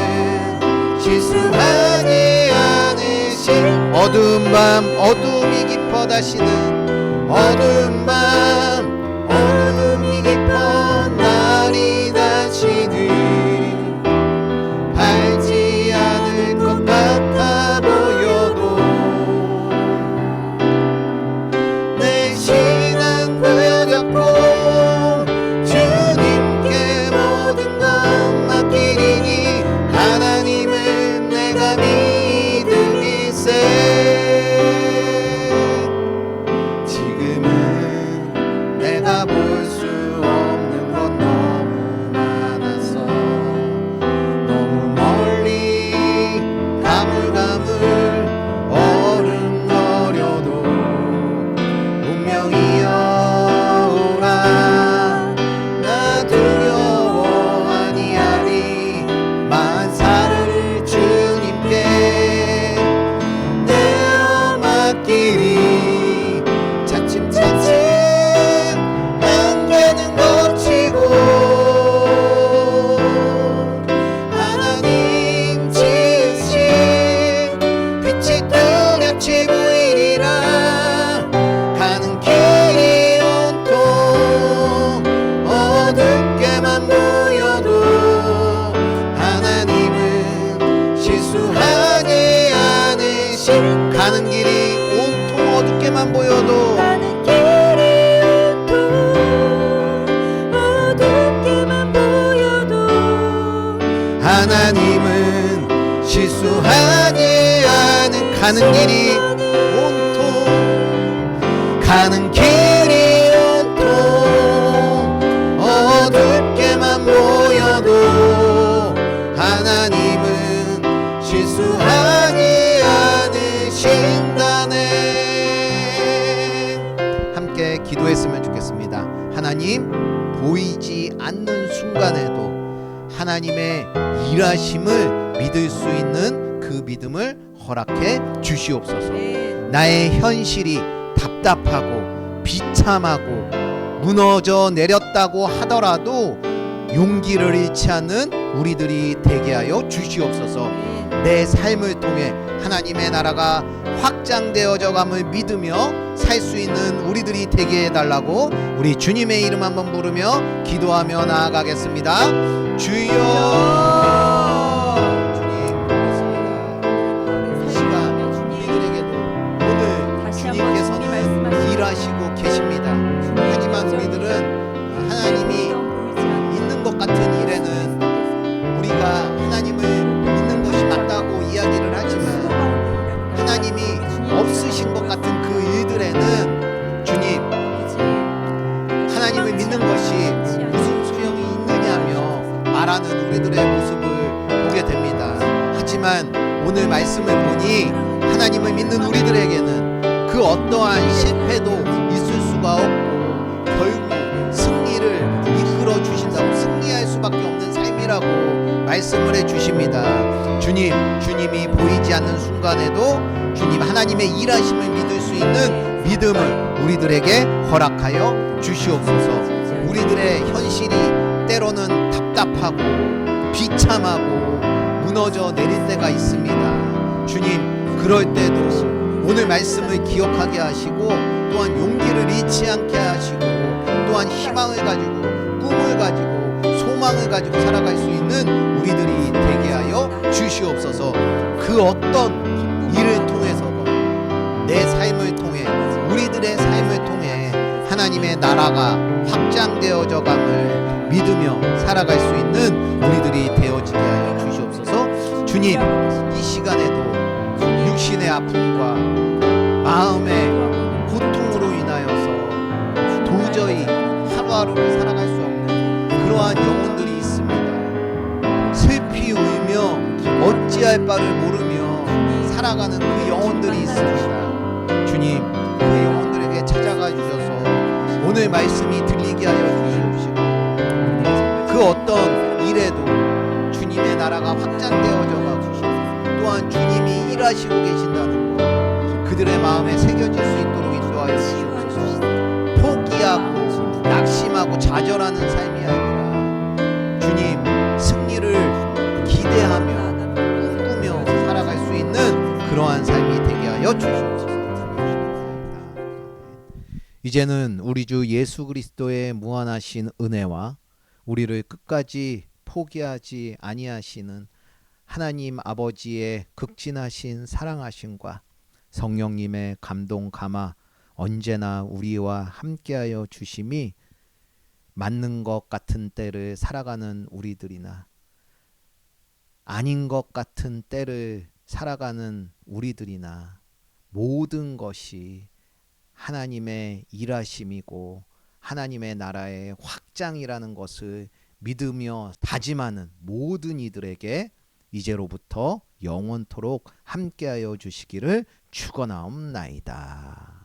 실수하지 않으신. 어두운 밤 어둠이 깊어 다시는 어두운 밤 어둠이 깊어 날이 다시는 밝지 않을 것 같아 보여도 내 신앙 부여잡고 주님께 모든 것 맡기리니 하나님은 내가 믿음일세. 지금은 하나님은 실수하지 않은 가는 길이 온통 어둡게만 보여도 하나님은 실수하지 않으신다네. 함께 기도했으면 좋겠습니다. 하나님, 보이지 않는 순간에도 하나님의 일하심을 믿을 수 있는 그 믿음을 허락해 주시옵소서. 나의 현실이 답답하고 비참하고 무너져 내렸다고 하더라도 용기를 잃지 않는 우리들이 되게 하여 주시옵소서. 내 삶을 통해 하나님의 나라가 확장되어져 감을 믿으며 살 수 있는 우리들이 되게 해달라고 우리 주님의 이름 한번 부르며 기도하며 나아가겠습니다. 주여, 주님 고맙습니다. 이 시간 우리들에게도 오늘 주님께서는 일하시고 계십니다. 하지만 우리들은 하나님이 있는 것 같은 일에는 우리가 하나님을 믿는 것이 맞다고 이야기를 하지만 하나님이 없으신 것 같은 그 일들에는 주님, 하나님을 믿는 것이 무슨 소용이 있느냐며 말하는 우리들의 모습을 보게 됩니다. 하지만 오늘 말씀을 보니 하나님을 믿는 우리들에게는 그 어떠한 실패도 있을 수가 없고 결국 승리를 이끌어 주신다고, 승리할 수밖에 없는 삶이라고 말씀을 해 주십니다. 주님이 보이지 않는 순간에도 주님 하나님의 일하심을 믿을 수 있는 믿음을 우리들에게 허락하여 주시옵소서. 우리들의 현실이 때로는 답답하고 비참하고 무너져 내릴 때가 있습니다. 주님, 그럴 때도 오늘 말씀을 기억하게 하시고 또한 용기를 잃지 않게 하시고 또한 희망을 가지고 꿈을 가지고 소망을 가지고 살아갈 수 있는 우리들이 되게 하여 주시옵소서. 그 어떤 일을 통해서건 내 삶을 통해 우리들의 삶을 통해 하나님의 나라가 확장되어져 감을 믿으며 살아갈 수 있는 우리들이 되어지게 하여 주시옵소서. 주님, 이 시간에도 육신의 아픔과 마음의 고통으로 인하여서 도저히 하루하루를 살아갈 수 없는 그러한 영혼들이 있습니다. 슬피 울며 어찌할 바를 모르며 살아가는 그 영혼들이 있습니다. 주님, 그 영혼들에게 찾아가 주셔서 오늘 말씀이 들리게 하여 주시옵시고 그 어떤 일에도 주님의 나라가 확장되어져 가고 또한 주님이 일하시고 계신다는 것 그들의 마음에 새겨질 수 있도록 인도하여 주시옵소서. 포기하고 낙심하고 좌절하는 삶이 아니라 주님 승리를 기대하며 꿈꾸며 살아갈 수 있는 그러한 삶이 되게 하여 주시옵소서. 이제는 우리 주 예수 그리스도의 무한하신 은혜와 우리를 끝까지 포기하지 아니하시는 하나님 아버지의 극진하신 사랑하심과 성령님의 감동 감화 언제나 우리와 함께하여 주심이 맞는 것 같은 때를 살아가는 우리들이나 아닌 것 같은 때를 살아가는 우리들이나 모든 것이 하나님의 일하심이고 하나님의 나라의 확장이라는 것을 믿으며 다짐하는 모든 이들에게 이제로부터 영원토록 함께하여 주시기를 축원하옵나이다.